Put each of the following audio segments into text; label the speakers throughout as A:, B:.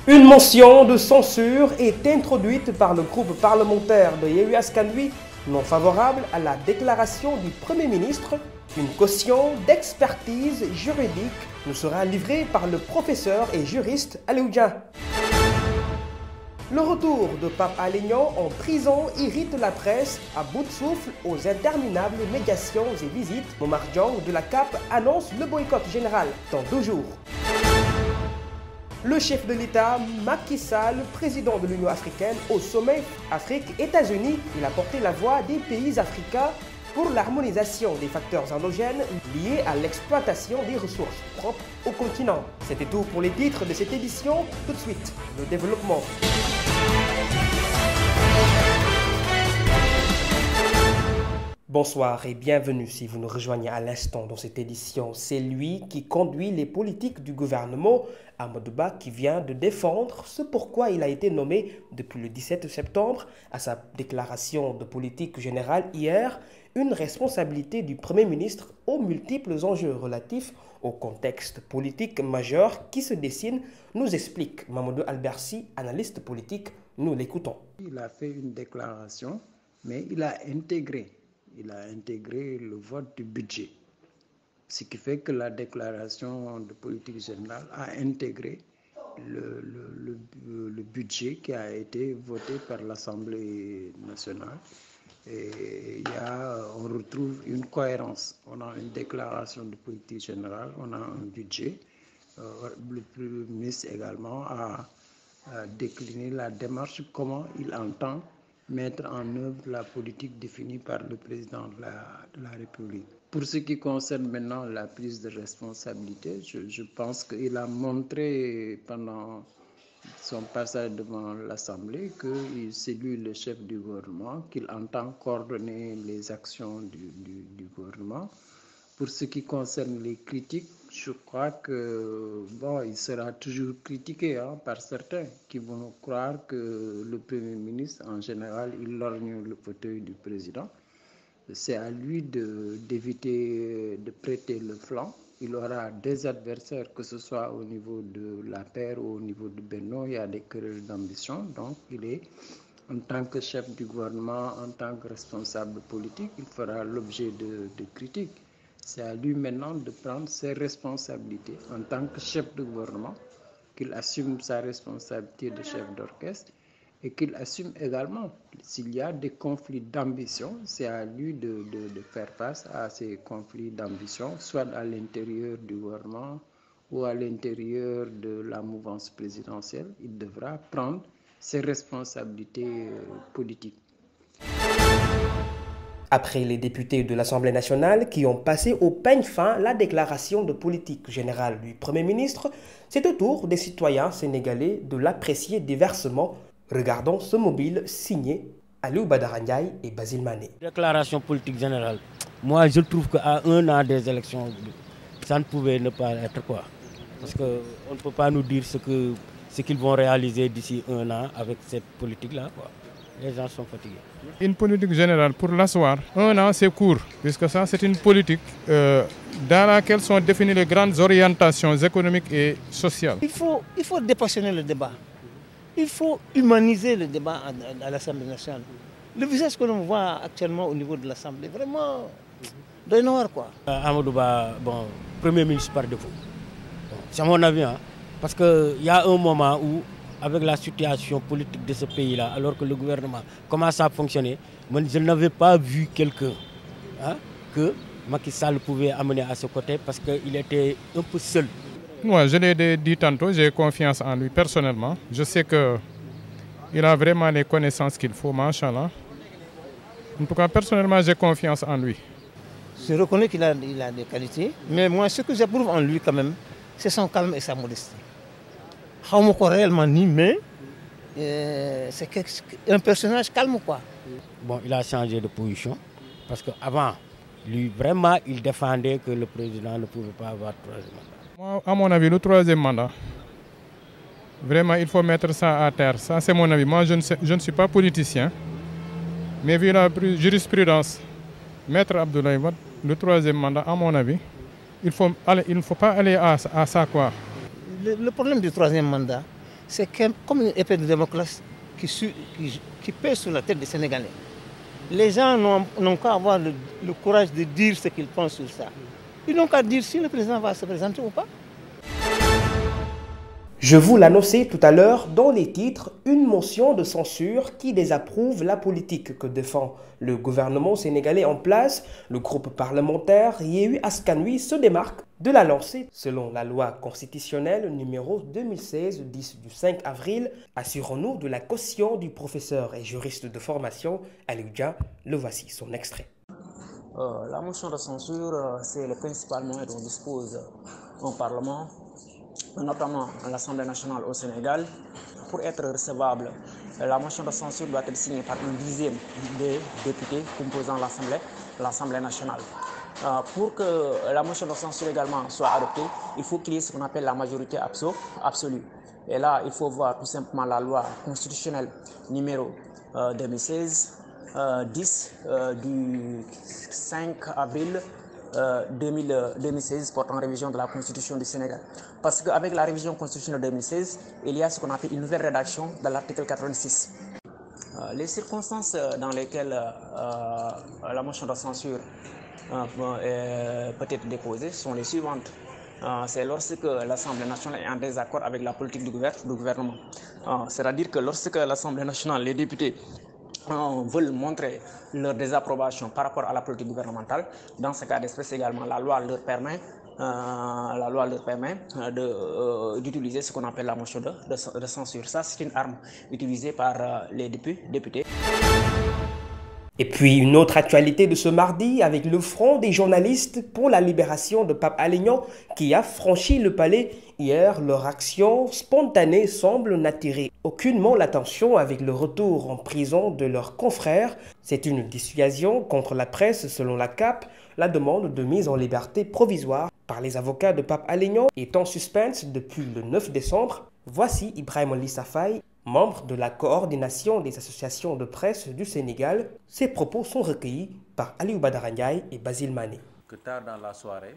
A: Une motion de censure est introduite par le groupe parlementaire de Yewwi Askan Wi non favorable à la déclaration du Premier ministre. Une caution d'expertise juridique nous sera livrée par le professeur et juriste Aliou Dia. Le retour de Pape Alé Niang en prison irrite la presse à bout de souffle aux interminables médiations et visites. Momar Diong de la CAP annonce le boycott général dans 2 jours. Le chef de l'État, Macky Sall, président de l'Union africaine, au sommet Afrique-États-Unis, il a porté la voix des pays africains pour l'harmonisation des facteurs endogènes liés à l'exploitation des ressources propres au continent. C'était tout pour les titres de cette édition. Tout de suite, le développement. Bonsoir et bienvenue si vous nous rejoignez à l'instant dans cette édition. C'est lui qui conduit les politiques du gouvernement, Amadou Ba, qui vient de défendre ce pourquoi il a été nommé depuis le 17 septembre à sa déclaration de politique générale hier, une responsabilité du Premier ministre aux multiples enjeux relatifs au contexte politique majeur qui se dessine, nous explique Mamadou Albersi, analyste politique. Nous l'écoutons.
B: Il a fait une déclaration, mais il a intégré le vote du budget. Ce qui fait que la déclaration de politique générale a intégré le budget qui a été voté par l'Assemblée nationale. Et on retrouve une cohérence. On a une déclaration de politique générale, on a un budget. Le Premier ministre également a décliné la démarche, comment il entend mettre en œuvre la politique définie par le président de la République. Pour ce qui concerne maintenant la prise de responsabilité, je pense qu'il a montré pendant son passage devant l'Assemblée que c'est lui le chef du gouvernement, qu'il entend coordonner les actions du gouvernement. Pour ce qui concerne les critiques, je crois que il sera toujours critiqué par certains qui vont croire que le Premier ministre, en général, il lorgne le fauteuil du président. C'est à lui d'éviter de prêter le flanc. Il aura des adversaires, que ce soit au niveau de la paire ou au niveau de Benno. Il y a des querelles d'ambition. Donc, il est, en tant que chef du gouvernement, en tant que responsable politique, il fera l'objet de critiques. C'est à lui maintenant de prendre ses responsabilités en tant que chef de gouvernement, qu'il assume sa responsabilité de chef d'orchestre et qu'il assume également, s'il y a des conflits d'ambition, c'est à lui de faire face à ces conflits d'ambition, soit à l'intérieur du gouvernement ou à l'intérieur de la mouvance présidentielle. Il devra prendre ses responsabilités politiques.
A: Après les députés de l'Assemblée nationale qui ont passé au peigne fin la déclaration de politique générale du Premier ministre, c'est au tour des citoyens sénégalais de l'apprécier diversement. Regardons ce mobile signé Aliou Badara Ndiaye et Basile Mané.
C: Déclaration politique générale. Moi, je trouve qu'à 1 an des élections, ça ne pouvait ne pas être quoi. Parce qu'on ne peut pas nous dire ce qu'ils vont réaliser d'ici 1 an avec cette politique-là. Les gens sont fatigués.
D: Une politique générale pour l'asseoir, 1 an c'est court, puisque ça c'est une politique dans laquelle sont définies les grandes orientations économiques et sociales.
E: Il faut dépassionner le débat. Il faut humaniser le débat à l'Assemblée nationale. Le visage que l'on voit actuellement au niveau de l'Assemblée, vraiment, doy noir quoi.
C: Amadou Ba, Premier ministre par défaut. C'est mon avis, parce qu'il y a un moment où, avec la situation politique de ce pays-là, alors que le gouvernement commence à fonctionner, je n'avais pas vu quelqu'un que Macky Sall pouvait amener à ce côté parce qu'il était un peu seul.
D: Moi, je l'ai dit tantôt, j'ai confiance en lui personnellement. Je sais qu'il a vraiment les connaissances qu'il faut, machallah. En tout cas, personnellement, j'ai confiance en lui.
E: Je reconnais qu'il a des qualités, mais moi, ce que j'approuve en lui quand même, c'est son calme et sa modestie. Je ne sais pas réellement ni, mais c'est un personnage calme quoi.
C: Il a changé de position parce qu'avant, lui vraiment, il défendait que le président ne pouvait pas avoir 3e mandat.
D: Moi, à mon avis, le 3e mandat, vraiment, il faut mettre ça à terre. Ça, c'est mon avis. Moi, je ne suis pas politicien, mais vu la jurisprudence, Maître Abdoulaye Wade, le 3e mandat, à mon avis, il ne faut pas aller à ça quoi.
E: Le problème du 3e mandat, c'est comme une épée de Damoclès qui pèse sur la tête des Sénégalais. Les gens n'ont qu'à avoir le courage de dire ce qu'ils pensent sur ça. Ils n'ont qu'à dire si le président va se présenter ou pas.
A: Je vous l'annonçais tout à l'heure dans les titres, une motion de censure qui désapprouve la politique que défend le gouvernement sénégalais en place. Le groupe parlementaire Yewwi Askan Wi se démarque de la lancée selon la loi constitutionnelle numéro 2016-10 du 5 avril. Assurons-nous de la caution du professeur et juriste de formation Aliou Dia. Le voici son extrait.
F: La motion de censure, c'est le principal moyen dont dispose un Parlement, notamment l'Assemblée nationale au Sénégal. Pour être recevable, la motion de censure doit être signée par une dizaine des députés composant l'Assemblée nationale. Pour que la motion de censure également soit adoptée, il faut qu'il y ait ce qu'on appelle la majorité absolue. Et là, il faut voir tout simplement la loi constitutionnelle numéro 2016 10 du 5 avril 2016 portant révision de la Constitution du Sénégal. Parce qu'avec la révision constitutionnelle 2016, il y a ce qu'on appelle une nouvelle rédaction de l'article 86. Les circonstances dans lesquelles la motion de censure peut être déposée sont les suivantes. C'est lorsque l'Assemblée nationale est en désaccord avec la politique du gouvernement. C'est-à-dire que lorsque l'Assemblée nationale, les députés, veulent montrer leur désapprobation par rapport à la politique gouvernementale, dans ce cas d'espèce également, la loi leur permet d'utiliser ce qu'on appelle la motion de censure. Ça, c'est une arme utilisée par les députés.
A: Et puis une autre actualité de ce mardi avec le Front des journalistes pour la libération de Pape Alé Niang qui a franchi le palais hier. Leur action spontanée semble n'attirer aucunement l'attention avec le retour en prison de leurs confrères. C'est une dissuasion contre la presse selon la CAP. La demande de mise en liberté provisoire par les avocats de Pape Alé Niang est en suspense depuis le 9 décembre. Voici Ibrahima Lissa Faye, membre de la coordination des associations de presse du Sénégal. Ses propos sont recueillis par Aliou Badara Ndiaye et Basile Mané.
G: Que tard dans la soirée,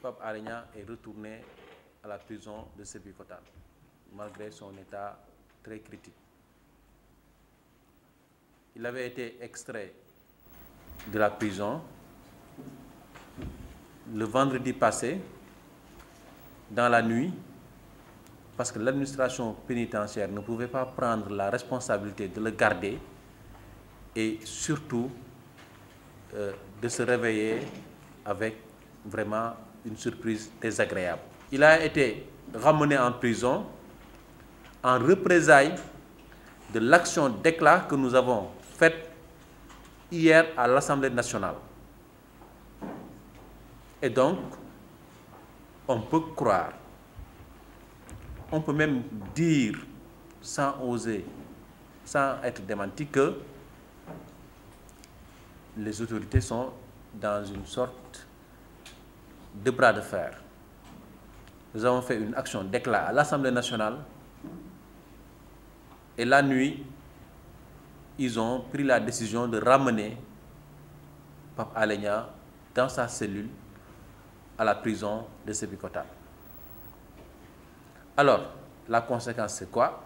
G: Pape Alé Niang est retourné à la prison de Sébikotane, malgré son état très critique. Il avait été extrait de la prison le vendredi passé, dans la nuit, parce que l'administration pénitentiaire ne pouvait pas prendre la responsabilité de le garder et surtout de se réveiller avec vraiment une surprise désagréable. Il a été ramené en prison en représailles de l'action d'éclat que nous avons faite hier à l'Assemblée nationale. Et donc, on peut croire, on peut même dire, sans oser, sans être démenti, que les autorités sont dans une sorte de bras de fer. Nous avons fait une action d'éclat à l'Assemblée nationale et la nuit, ils ont pris la décision de ramener Pape Alé Niang dans sa cellule à la prison de Sébikotane. Alors, la conséquence c'est quoi?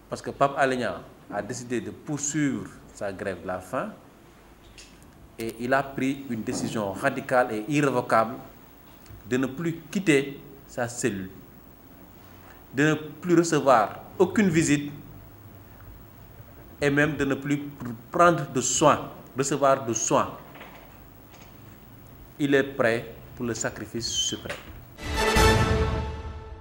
G: Parce que Pape Alé Niang a décidé de poursuivre sa grève de la faim et il a pris une décision radicale et irrévocable de ne plus quitter sa cellule, de ne plus recevoir aucune visite et même de ne plus prendre de soins, recevoir de soins. Il est prêt pour le sacrifice suprême.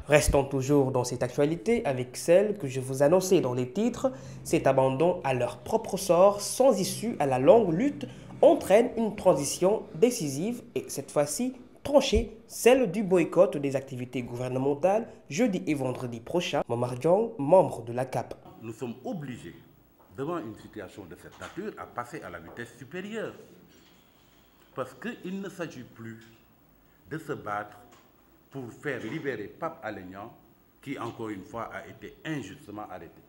A: Restons toujours dans cette actualité avec celle que je vous annonçais dans les titres. Cet abandon à leur propre sort, sans issue à la longue lutte, entraîne une transition décisive et cette fois-ci tranchée, celle du boycott des activités gouvernementales jeudi et vendredi prochain. Momar Diong, membre de la CAP.
H: Nous sommes obligés, devant une situation de cette nature, à passer à la vitesse supérieure. Parce qu'il ne s'agit plus de se battre pour faire libérer Pape Alé Niang, qui encore une fois a été injustement arrêté.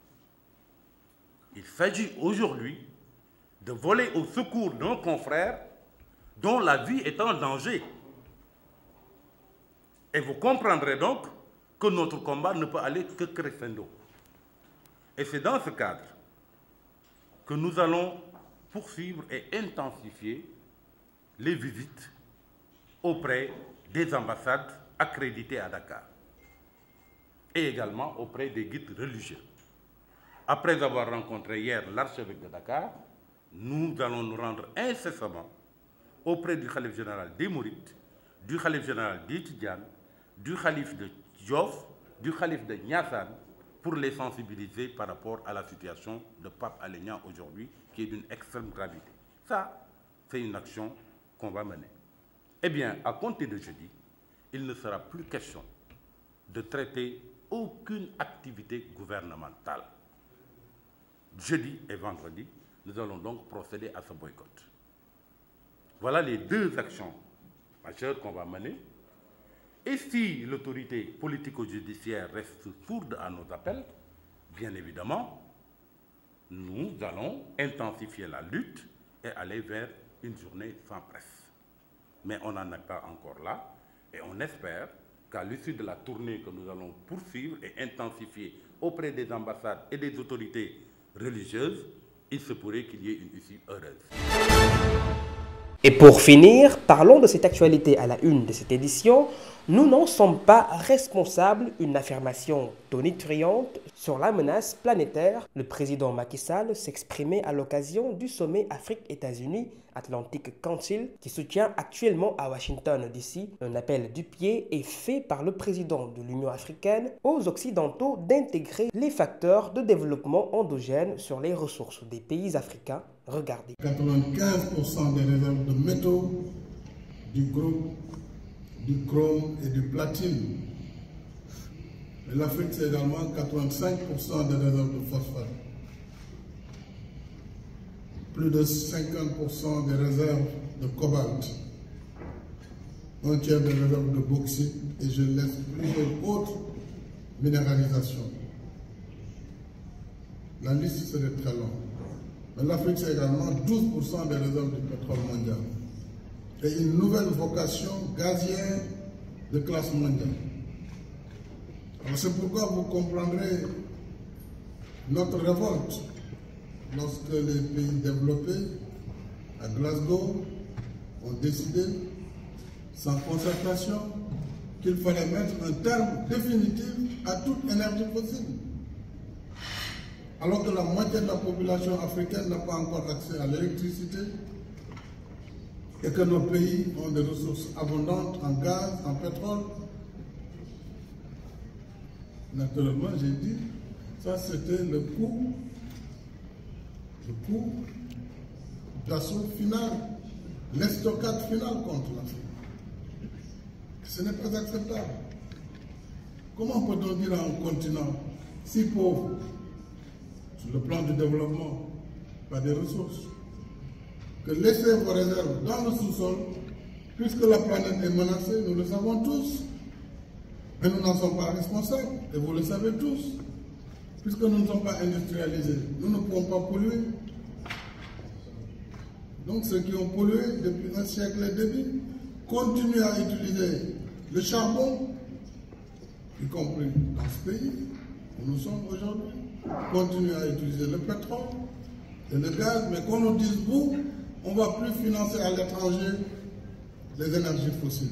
H: Il s'agit aujourd'hui de voler au secours d'un confrère dont la vie est en danger. Et vous comprendrez donc que notre combat ne peut aller que crescendo. Et c'est dans ce cadre que nous allons poursuivre et intensifier les visites auprès des ambassades accréditées à Dakar et également auprès des guides religieux. Après avoir rencontré hier l'archevêque de Dakar, nous allons nous rendre incessamment auprès du khalife général des Mourides, du khalife général des Tidjanes, du khalife de Diof, du khalife de Niassane, pour les sensibiliser par rapport à la situation de Pape Alé Niang aujourd'hui, qui est d'une extrême gravité. Ça, c'est une action qu'on va mener. Eh bien, à compter de jeudi, il ne sera plus question de traiter aucune activité gouvernementale. Jeudi et vendredi, nous allons donc procéder à ce boycott. Voilà les deux actions majeures qu'on va mener. Et si l'autorité politico-judiciaire reste sourde à nos appels, bien évidemment, nous allons intensifier la lutte et aller vers une journée sans presse. Mais on n'en est pas encore là et on espère qu'à l'issue de la tournée que nous allons poursuivre et intensifier auprès des ambassades et des autorités religieuses, il se pourrait qu'il y ait une issue heureuse.
A: Et pour finir, parlons de cette actualité à la une de cette édition. Nous n'en sommes pas responsables, une affirmation tonitruante sur la menace planétaire. Le président Macky Sall s'exprimait à l'occasion du sommet Afrique-États-Unis Atlantic Council qui se tient actuellement à Washington DC. Un appel du pied est fait par le président de l'Union africaine aux Occidentaux d'intégrer les facteurs de développement endogènes sur les ressources des pays africains. Regardez.
I: 95% des réserves de métaux, du groupe, du chrome et du platine. Et l'Afrique, c'est également 85% des réserves de phosphate. Plus de 50% des réserves de cobalt. Un tiers des réserves de bauxite et je laisse plusieurs autres minéralisations. La liste serait très longue. Mais l'Afrique, c'est également 12% des réserves du pétrole mondial. Et une nouvelle vocation gazière de classe mondiale. Alors c'est pourquoi vous comprendrez notre révolte lorsque les pays développés à Glasgow ont décidé, sans concertation, qu'il fallait mettre un terme définitif à toute énergie fossile. Alors que la moitié de la population africaine n'a pas encore accès à l'électricité et que nos pays ont des ressources abondantes en gaz, en pétrole. Naturellement, j'ai dit, ça c'était le coût d'assaut final, l'estocade finale contre l'Afrique. Ce n'est pas acceptable. Comment peut-on dire à un continent si pauvre, sur le plan du développement, pas des ressources, que laissez vos réserves dans le sous-sol, puisque la planète est menacée, nous le savons tous, mais nous n'en sommes pas responsables, et vous le savez tous, puisque nous ne sommes pas industrialisés, nous ne pouvons pas polluer. Donc ceux qui ont pollué depuis un siècle et demi continuent à utiliser le charbon, y compris dans ce pays où nous sommes aujourd'hui, continuent à utiliser le pétrole et le gaz, mais qu'on nous dise, vous, on ne va plus financer à l'étranger les énergies fossiles.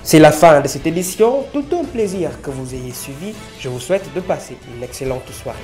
A: C'est la fin de cette édition. Tout un plaisir que vous ayez suivi. Je vous souhaite de passer une excellente soirée.